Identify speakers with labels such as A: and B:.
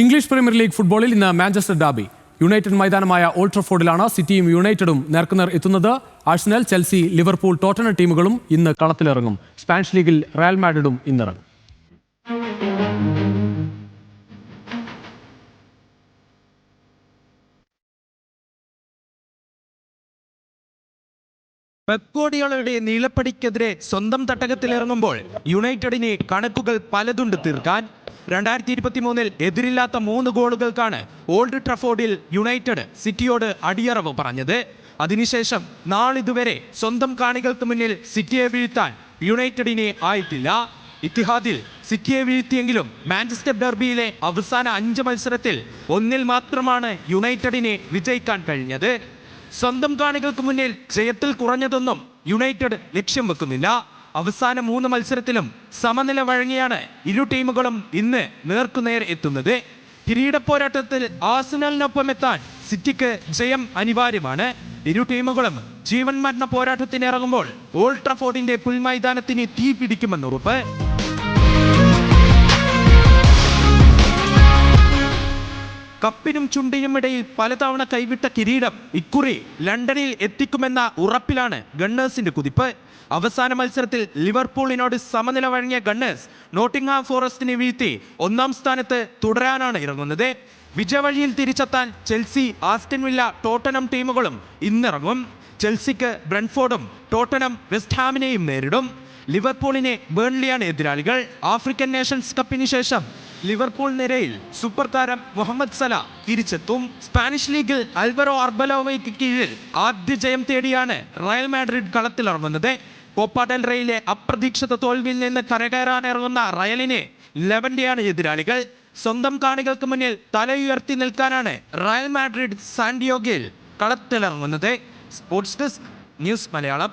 A: English premier league ഫുട്ബോളിൽ ഇന്ന് Manchester derby. United മൈതാനമായ old ട്രഫോർഡിലാണ് സിറ്റിയും യുണൈറ്റഡും നേർക്കുനേർ എത്തുന്നത്. ആഴ്സണൽ, ചെൽസി, ലിവർപൂൾ, ടോട്ടനം ടീമുകളും ഇന്ന് കളത്തിലിറങ്ങും. സ്പാനിഷ് ലീഗിൽ റയൽ മാഡ്രിഡും ഇന്നിറങ്ങും.
B: പെപ് ഗാർഡിയോളയുടെ നീലപ്പടിക്കെതിരെ സ്വന്തം തട്ടകത്തിലിറങ്ങുമ്പോൾ യുണൈറ്റഡിന് കണക്കുകൾ പലതുണ്ട് തീർക്കാൻ. 2023 എതിരില്ലാത്ത 3 ഗോളുകൾക്കാണ് ഓൾഡ് ട്രഫോർഡിൽ യുണൈറ്റഡ് സിറ്റിയോട് അടിയറവ് പറഞ്ഞത്. അതിനുശേഷം നാളിതുവരെ സ്വന്തം കാണികൾക്ക് മുന്നിൽ സിറ്റിയെ വീഴ്ത്താൻ യുണൈറ്റഡിന് ആയിട്ടില്ല. ഇത്തിഹാദിൽ സിറ്റിയെ വീഴ്ത്തിയെങ്കിലും മാഞ്ചസ്റ്റർ ഡെർബിയിലെ അവസാന 5 മത്സരത്തിൽ 1-ൽ മാത്രമാണ് യുണൈറ്റഡിന് വിജയിക്കാൻ കഴിഞ്ഞത്. സ്വന്തം കാണികൾക്ക് മുന്നിൽ ജയത്തിൽ കുറഞ്ഞതൊന്നും യുണൈറ്റഡ് ലക്ഷ്യം വെക്കുന്നില്ല. അവസാന 3 മത്സരത്തിലും സമനില വഴങ്ങിയാണ് ഇരു ടീമുകളും ഇന്ന് നേർക്കുനേർ എത്തുന്നത്. കിരീട പോരാട്ടത്തിൽ ആഴ്സണലിനൊപ്പം എത്താൻ സിറ്റിക്ക് ജയം അനിവാര്യമാണ്. ഇരു ടീമുകളും ജീവൻ മരണ പോരാട്ടത്തിന് ഇറങ്ങുമ്പോൾ ഓൾഡ് ട്രഫോർഡിന്റെ പുൽമൈതാനത്തിന് തീ പിടിക്കുമെന്നുറപ്പ്. കപ്പിനും ചുണ്ടിനുമിടയിൽ പലതവണ കൈവിട്ട കിരീടം ഇക്കുറി ലണ്ടനിൽ എത്തിക്കുമെന്ന ഉറപ്പിലാണ് ഗണ്ണേഴ്സിന്റെ കുതിപ്പ്. അവസാന മത്സരത്തിൽ ലിവർപൂളിനോട് സമനില വഴങ്ങിയ ഗണ്ണേഴ്സ് നോട്ടിംഗ്ഹാം ഫോറസ്റ്റിനെ വീഴ്ത്തി 1-ാം സ്ഥാനത്ത് തുടരാനാണ് ഇറങ്ങുന്നത്. വിജയവഴിയിൽ തിരിച്ചെത്താൻ ചെൽസി, ആസ്റ്റൺ വില്ല, ടോട്ടനം ടീമുകളും ഇന്നിറങ്ങും. ചെൽസിക്ക് ബ്രെൻഫോർഡും ടോട്ടനം വെസ്റ്റ് ഹാമിനെയും നേരിടും. ലിവർപൂളിനെ ബേൺലിയാണ് എതിരാളികൾ. ആഫ്രിക്കൻ നേഷൻസ് കപ്പിന് ശേഷം ലിവർപൂൾ നിരയിൽ സൂപ്പർ താരം മുഹമ്മദ് സല തിരിച്ചെത്തും. സ്പാനിഷ് ലീഗിൽ അൽവറോ അർബലോവയ്ക്ക് കീഴിൽ ആദ്യ ജയം തേടിയാണ് റയൽ മാഡ്രിഡ് കളത്തിലിറങ്ങുന്നത്. കോപ്പ ഡെൽ റേയിലെ അപ്രതീക്ഷിത തോൽവിയിൽ നിന്ന് കരകയറാനിറങ്ങുന്ന റയലിനെ ലെവന്റെയാണ് എതിരാളികൾ. സ്വന്തം കാണികൾക്ക് മുന്നിൽ തലയുയർത്തി നിൽക്കാനാണ് റയൽ മാഡ്രിഡ് സാന്റിയാഗോയിൽ കളത്തിലിറങ്ങുന്നത്. Sports desk, news Malayalam.